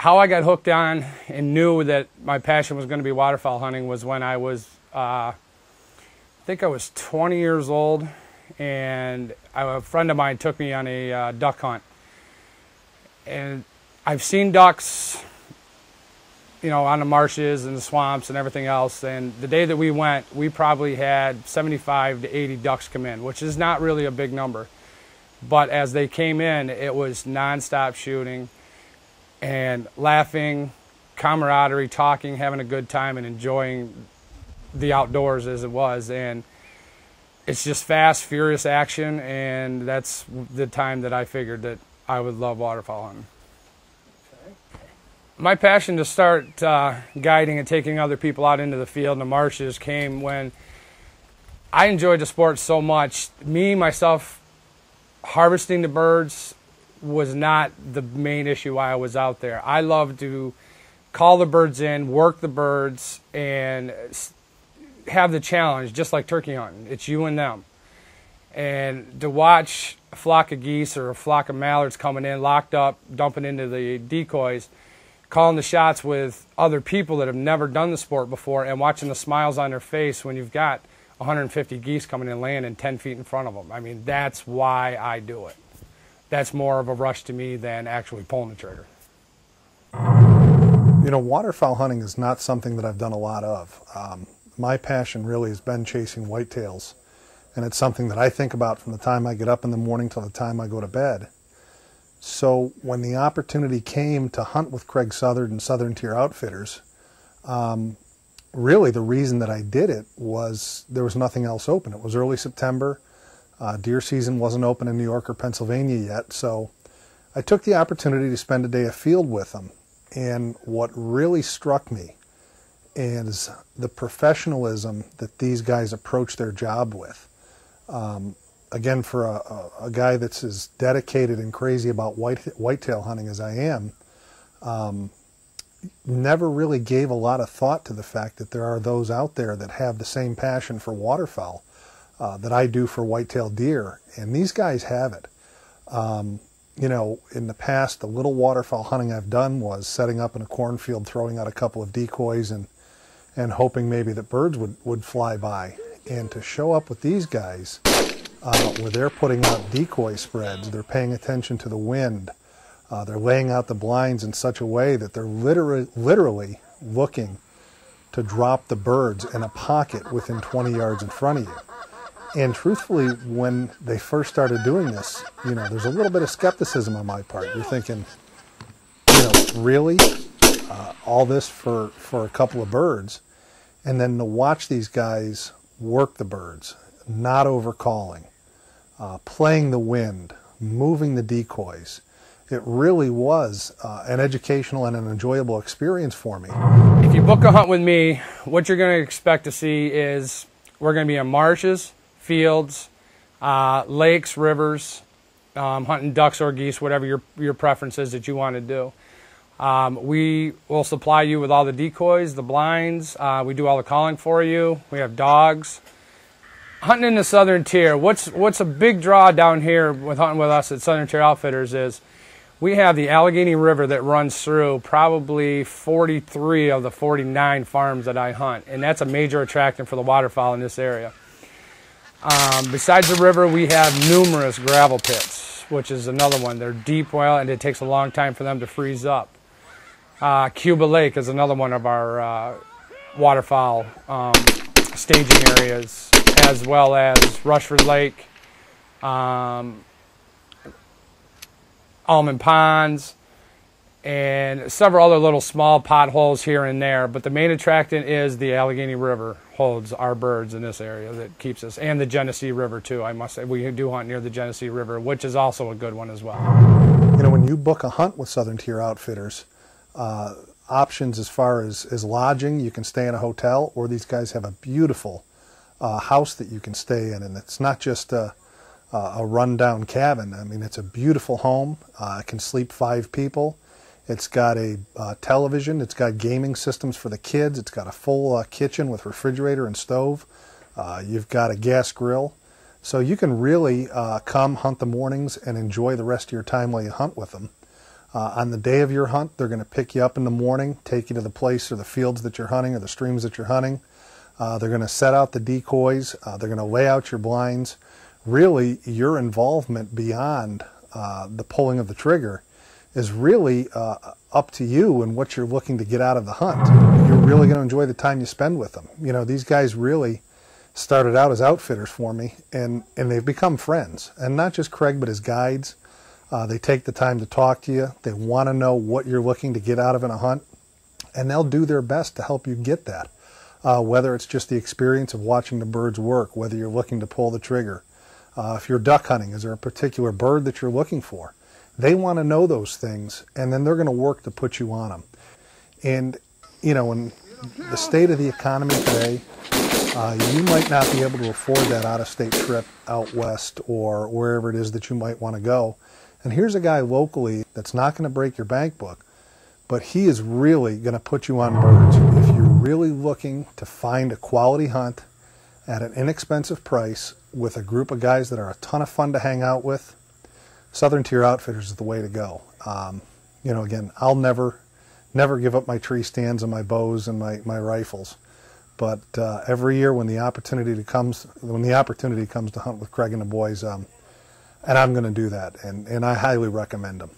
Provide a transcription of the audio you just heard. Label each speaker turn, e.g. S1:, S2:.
S1: how I got hooked on and knew that my passion was going to be waterfowl hunting was when I was, I think I was 20 years old, and a friend of mine took me on a duck hunt. And I've seen ducks, you know, on the marshes and the swamps and everything else. And the day that we went, we probably had 75 to 80 ducks come in, which is not really a big number. But as they came in, it was nonstop shooting and laughing, camaraderie, talking, having a good time, and enjoying the outdoors as it was. And it's just fast, furious action, and that's the time that I figured that I would love waterfowl hunting. My passion to start guiding and taking other people out into the field and the marshes came when I enjoyed the sport so much. Myself, harvesting the birds was not the main issue why I was out there. I love to call the birds in, work the birds, and have the challenge, just like turkey hunting. It's you and them. And to watch a flock of geese or a flock of mallards coming in, locked up, dumping into the decoys, calling the shots with other people that have never done the sport before, and watching the smiles on their face when you've got 150 geese coming in landing 10 feet in front of them. I mean, that's why I do it. That's more of a rush to me than actually pulling the trigger.
S2: You know, waterfowl hunting is not something that I've done a lot of. My passion really has been chasing whitetails, and it's something that I think about from the time I get up in the morning till the time I go to bed. So when the opportunity came to hunt with Craig Southard and Southern Tier Outfitters, really the reason that I did it was there was nothing else open. It was early September. Deer season wasn't open in New York or Pennsylvania yet, so I took the opportunity to spend a day afield with them. And what really struck me is the professionalism that these guys approach their job with. Again, for a guy that's as dedicated and crazy about whitetail hunting as I am, never really gave a lot of thought to the fact that there are those out there that have the same passion for waterfowl that I do for whitetail deer, and these guys have it. You know, in the past, the little waterfowl hunting I've done was setting up in a cornfield, throwing out a couple of decoys, and hoping maybe that birds would fly by. And to show up with these guys, where they're putting out decoy spreads, they're paying attention to the wind, they're laying out the blinds in such a way that they're literally looking to drop the birds in a pocket within 20 yards in front of you. And truthfully, when they first started doing this, you know, there's a little bit of skepticism on my part. You're thinking, you know, really? All this for a couple of birds? And then to watch these guys work the birds, not overcalling, playing the wind, moving the decoys, it really was an educational and an enjoyable experience for me.
S1: If you book a hunt with me, what you're going to expect to see is we're going to be in marshes, fields, lakes, rivers, hunting ducks or geese, whatever your preference is that you want to do. We will supply you with all the decoys, the blinds. We do all the calling for you. We have dogs. Hunting in the Southern Tier, what's a big draw down here with hunting with us at Southern Tier Outfitters is we have the Allegheny River that runs through probably 43 of the 49 farms that I hunt, and that's a major attraction for the waterfowl in this area. Besides the river, we have numerous gravel pits, which is another one. They're deep well, and it takes a long time for them to freeze up. Cuba Lake is another one of our waterfowl staging areas, as well as Rushford Lake, Almond Ponds, and several other little small potholes here and there. But the main attractant is the Allegheny River holds our birds in this area that keeps us, and the Genesee River too, I must say. We do hunt near the Genesee River, which is also a good one as well.
S2: You know, when you book a hunt with Southern Tier Outfitters, options as far as lodging, you can stay in a hotel, or these guys have a beautiful house that you can stay in, and it's not just a rundown cabin. I mean, it's a beautiful home. It can sleep 5 people. It's got a television. It's got gaming systems for the kids. It's got a full kitchen with refrigerator and stove. You've got a gas grill. So you can really come hunt the mornings and enjoy the rest of your time while you hunt with them. On the day of your hunt, they're going to pick you up in the morning, take you to the place or the fields that you're hunting or the streams that you're hunting. They're going to set out the decoys. They're going to lay out your blinds. Really, your involvement beyond the pulling of the trigger is really up to you and what you're looking to get out of the hunt. You're really going to enjoy the time you spend with them. You know, these guys really started out as outfitters for me, and they've become friends. And not just Craig, but as guides. They take the time to talk to you. They want to know what you're looking to get out of in a hunt, and they'll do their best to help you get that. Whether it's just the experience of watching the birds work, whether you're looking to pull the trigger. If you're duck hunting, is there a particular bird that you're looking for? They want to know those things, and then they're going to work to put you on them. And, you know, in the state of the economy today, you might not be able to afford that out-of-state trip out west or wherever it is that you might want to go. And here's a guy locally that's not going to break your bank book, but he is really going to put you on birds. If you're really looking to find a quality hunt at an inexpensive price with a group of guys that are a ton of fun to hang out with, Southern Tier Outfitters is the way to go. You know, again, I'll never give up my tree stands and my bows and my rifles. But every year when the opportunity comes to hunt with Craig and the boys, and I'm going to do that, and I highly recommend them.